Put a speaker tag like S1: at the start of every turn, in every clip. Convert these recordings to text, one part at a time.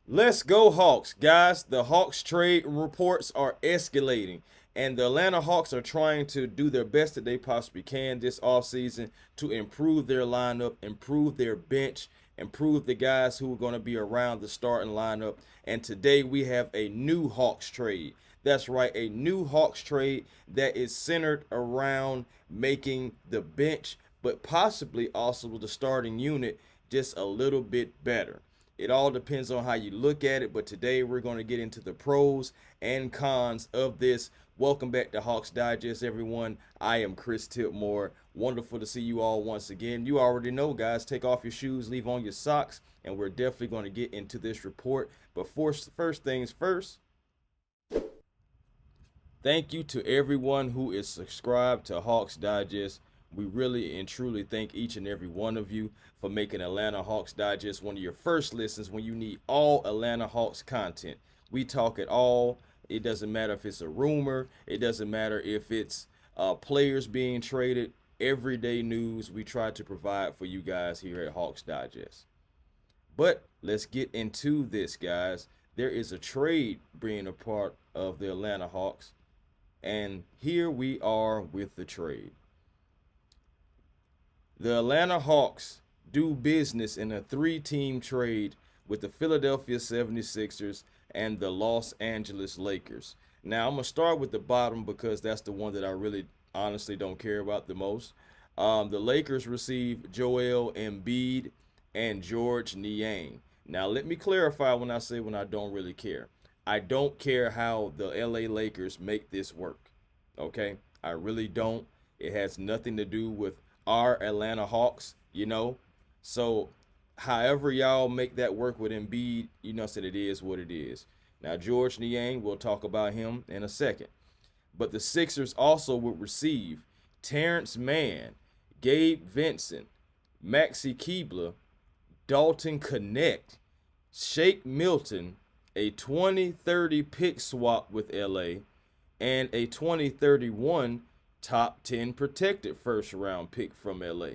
S1: Let's go Hawks, guys. The Hawks trade reports are escalating, and the Atlanta Hawks are trying to do their best that they possibly can this offseason to improve their lineup, improve their bench, improve the guys who are going to be around the starting lineup. And today we have a new Hawks trade. That's right, a new Hawks trade that is centered around making the bench, but possibly also the starting unit just a little bit better. It all depends on how you look at it, but today we're going to get into the pros and cons of this. Welcome back to Hawks Digest, everyone. I am Chris Tipmore. Wonderful to see you all once again. You already know, guys, take off your shoes, leave on your socks, and we're definitely going to get into this report. But first things first, thank you to everyone who is subscribed to Hawks Digest. We really and truly thank each and every one of you for making Atlanta Hawks Digest one of your first listens when you need all Atlanta Hawks content. We talk it all. It doesn't matter if it's a rumor. It doesn't matter if it's players being traded. Everyday news we try to provide for you guys here at Hawks Digest. But let's get into this, guys. There is a trade being a part of the Atlanta Hawks. And here we are with the trade. The Atlanta Hawks do business in a three-team trade with the Philadelphia 76ers and the Los Angeles Lakers. Now, I'm going to start with the bottom because that's the one that I really honestly don't care about the most. The Lakers receive Joel Embiid and George Niang. Now, let me clarify when I say when I don't really care. I don't care how the LA Lakers make this work. Okay? I really don't. It has nothing to do with our Atlanta Hawks. So, however y'all make that work with Embiid, said it is what it is. Now, George Niang, we'll talk about him in a second. But the Sixers also would receive Terrence Mann, Gabe Vincent, Maxi Keebler, Dalton Connect, Shake Milton, a 2030 pick swap with LA, and a 2031 top 10 protected first round pick from LA.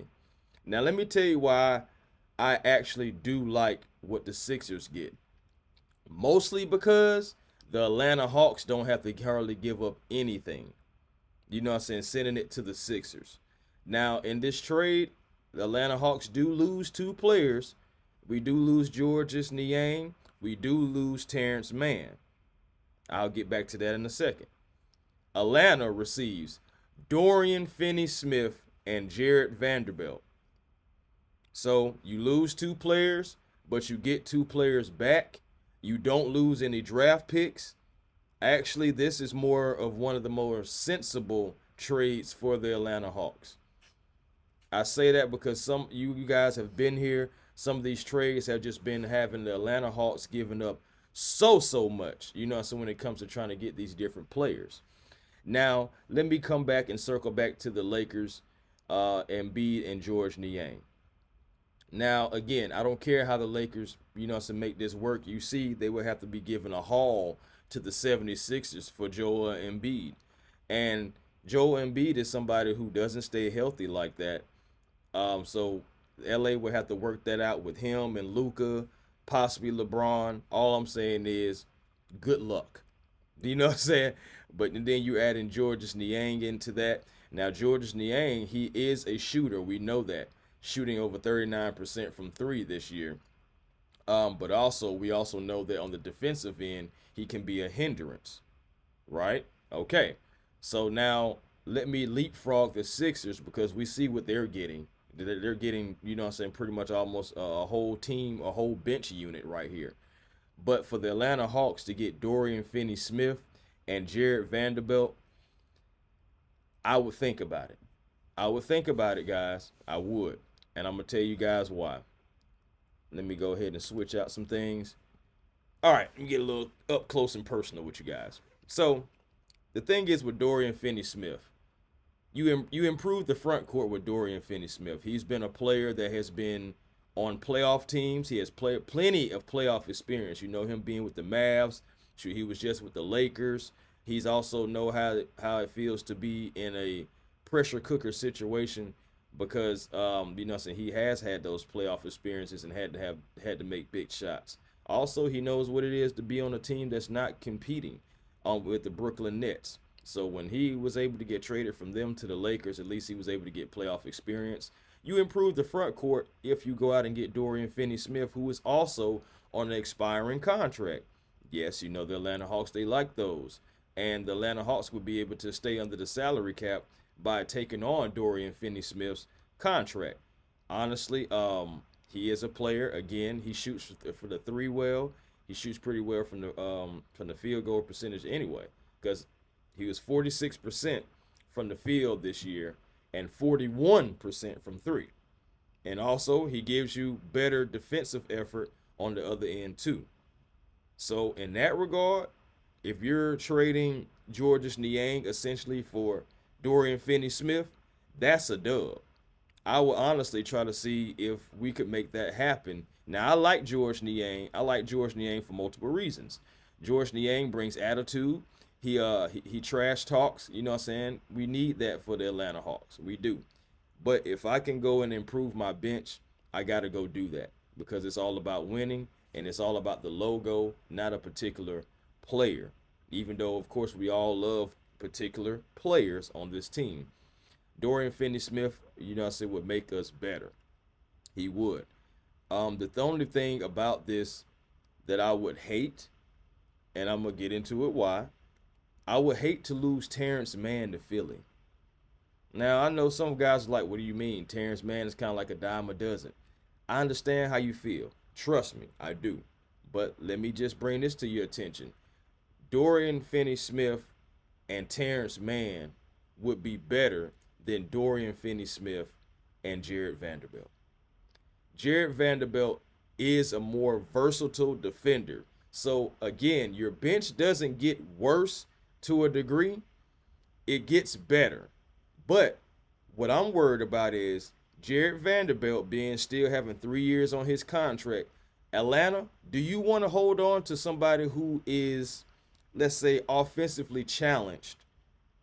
S1: Now, let me tell you why I actually do like what the Sixers get. Mostly because the Atlanta Hawks don't have to hardly give up anything. You know what I'm saying? Sending it to the Sixers. Now, in this trade, the Atlanta Hawks do lose two players. We do lose Georges Niang. We do lose Terrence Mann. I'll get back to that in a second. Atlanta receives Dorian Finney-Smith and Jared Vanderbilt. So you lose two players, but you get two players back. You don't lose any draft picks. Actually, this is more of one of the more sensible trades for the Atlanta Hawks. I say that because some you guys have been here. Some of these trades have just been having the Atlanta Hawks giving up so much. So when it comes to trying to get these different players. Now, let me come back and circle back to the Lakers, Embiid and George Niang. Now, again, I don't care how the Lakers, make this work. You see, they would have to be given a haul to the 76ers for Joel Embiid. And Joel Embiid is somebody who doesn't stay healthy like that. So LA would have to work that out with him and Luka, possibly LeBron. All I'm saying is good luck. You know what I'm saying? But then you add in Georges Niang into that. Now, Georges Niang, he is a shooter. We know that. Shooting over 39% from three this year. But also, we also know that on the defensive end, he can be a hindrance. Right? Okay. So now, let me leapfrog the Sixers because we see what they're getting. They're getting, pretty much almost a whole team, a whole bench unit right here. But for the Atlanta Hawks to get Dorian Finney-Smith and Jared Vanderbilt, I would think about it. I would think about it, guys. I would. And I'm going to tell you guys why. Let me go ahead and switch out some things. All right, let me get a little up close and personal with you guys. So, the thing is with Dorian Finney-Smith, you improve the front court with Dorian Finney-Smith. He's been a player that has been on playoff teams. He has played plenty of playoff experience. You know him being with the Mavs. Sure, he was just with the Lakers. He's also know how it feels to be in a pressure cooker situation because he has had those playoff experiences and had to make big shots. Also, he knows what it is to be on a team that's not competing with the Brooklyn Nets. So when he was able to get traded from them to the Lakers, at least he was able to get playoff experience. You improve the front court if you go out and get Dorian Finney-Smith, who is also on an expiring contract. Yes, you know the Atlanta Hawks, they like those. And the Atlanta Hawks would be able to stay under the salary cap by taking on Dorian Finney-Smith's contract. Honestly, he is a player. Again, he shoots for the three well. He shoots pretty well from the field goal percentage anyway, because he was 46% from the field this year and 41% from three. And also, he gives you better defensive effort on the other end too. So in that regard, if you're trading Georges Niang essentially for Dorian Finney-Smith, that's a dub. I will honestly try to see if we could make that happen. Now, I like Georges Niang. I like Georges Niang for multiple reasons. Georges Niang brings attitude. He trash talks. You know what I'm saying? We need that for the Atlanta Hawks. We do. But if I can go and improve my bench, I got to go do that because it's all about winning and it's all about the logo, not a particular player. Even though, of course, we all love particular players on this team. Dorian Finney-Smith, you know, I said would make us better. He would. The only thing about this that I would hate, and I'm gonna get into it why, I would hate to lose Terrence Mann to Philly. Now I know some guys are like, what do you mean? Terrence Mann is kind of like a dime a dozen. I understand how you feel. Trust me, I do. But let me just bring this to your attention. Dorian Finney-Smith and Terrence Mann would be better than Dorian Finney-Smith and Jared Vanderbilt. Jared Vanderbilt is a more versatile defender. So again, your bench doesn't get worse to a degree. It gets better. But what I'm worried about is Jared Vanderbilt being still having 3 years on his contract. Atlanta, do you want to hold on to somebody who is, let's say, offensively challenged?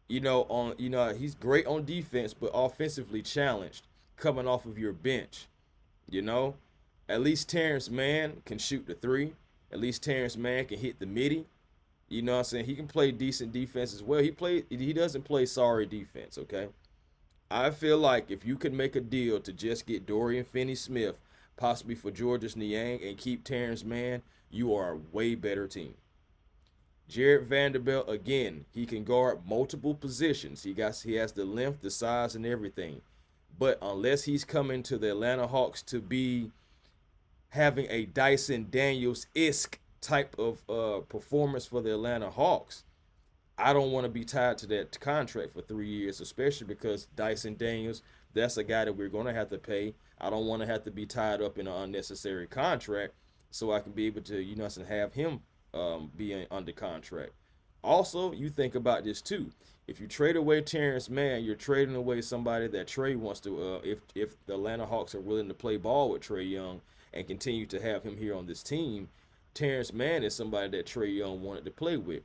S1: He's great on defense, but offensively challenged coming off of your bench. At least Terrence Mann can shoot the three. At least Terrence Mann can hit the midi. You know what I'm saying? He can play decent defense as well. He doesn't play sorry defense, okay? I feel like if you could make a deal to just get Dorian Finney-Smith, possibly for Georges Niang, and keep Terrence Mann, you are a way better team. Jared Vanderbilt, again, he can guard multiple positions. He has the length, the size, and everything. But unless he's coming to the Atlanta Hawks to be having a Dyson Daniels-esque type of performance for the Atlanta Hawks, I don't want to be tied to that contract for 3 years, especially because Dyson Daniels, that's a guy that we're going to have to pay. I don't want to have to be tied up in an unnecessary contract so I can be able to, have him be under contract. Also, you think about this too. If you trade away Terrence Mann, you're trading away somebody that Trae wants to, if the Atlanta Hawks are willing to play ball with Trae Young and continue to have him here on this team, Terrence Mann is somebody that Trae Young wanted to play with.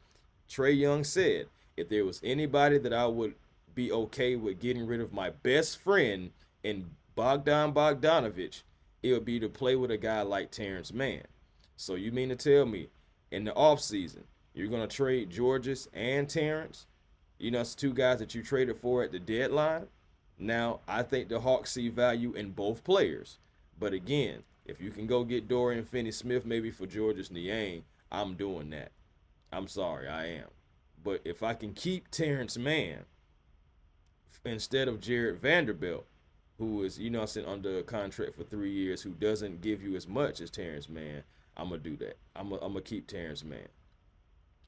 S1: Trae Young said, if there was anybody that I would be okay with getting rid of my best friend in Bogdan Bogdanović, it would be to play with a guy like Terrence Mann. So you mean to tell me in the offseason, you're going to trade Georges and Terrence? It's two guys that you traded for at the deadline. Now, I think the Hawks see value in both players. But again, if you can go get Dorian Finney-Smith maybe for Georges Niang, I'm doing that. I'm sorry, I am. But if I can keep Terrence Mann instead of Jared Vanderbilt, who is, under a contract for 3 years, who doesn't give you as much as Terrence Mann, I'm going to do that. I'm going to keep Terrence Mann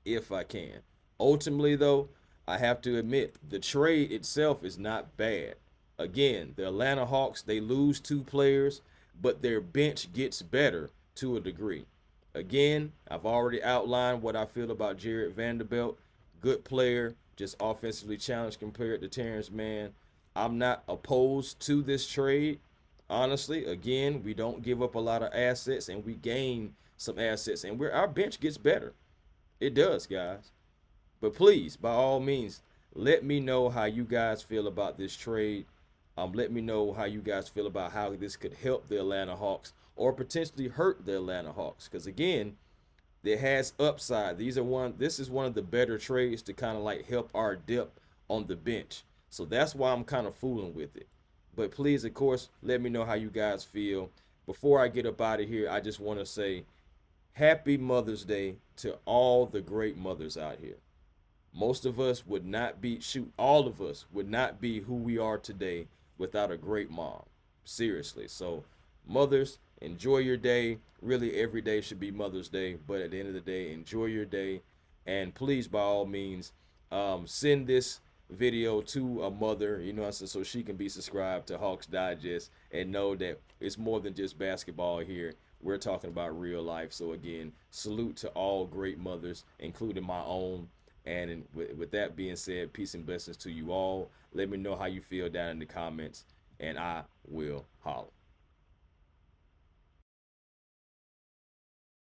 S1: if I can. Ultimately, though, I have to admit, the trade itself is not bad. Again, the Atlanta Hawks, they lose 2 players, but their bench gets better to a degree. Again, I've already outlined what I feel about Jared Vanderbilt. Good player, just offensively challenged compared to Terrence Mann. I'm not opposed to this trade. Honestly, again, we don't give up a lot of assets and we gain some assets, and our bench gets better. It does, guys. But please, by all means, let me know how you guys feel about this trade. Let me know how you guys feel about how this could help the Atlanta Hawks or potentially hurt the Atlanta Hawks. Because again, it has upside. This is one of the better trades to kind of like help our depth on the bench. So that's why I'm kind of fooling with it. But please, of course, let me know how you guys feel. Before I get up out of here, I just want to say happy Mother's Day to all the great mothers out here. Most of us would not be, shoot, all of us would not be who we are today without a great mom. Seriously. So, mothers, enjoy your day. Really, every day should be Mother's Day. But at the end of the day, enjoy your day. And please, by all means, send this video to a mother, you know, so she can be subscribed to Hawks Digest and know that it's more than just basketball here. We're talking about real life. So, again, salute to all great mothers, including my own. And with that being said, peace and blessings to you all. Let me know how you feel down in the comments, and I will holler.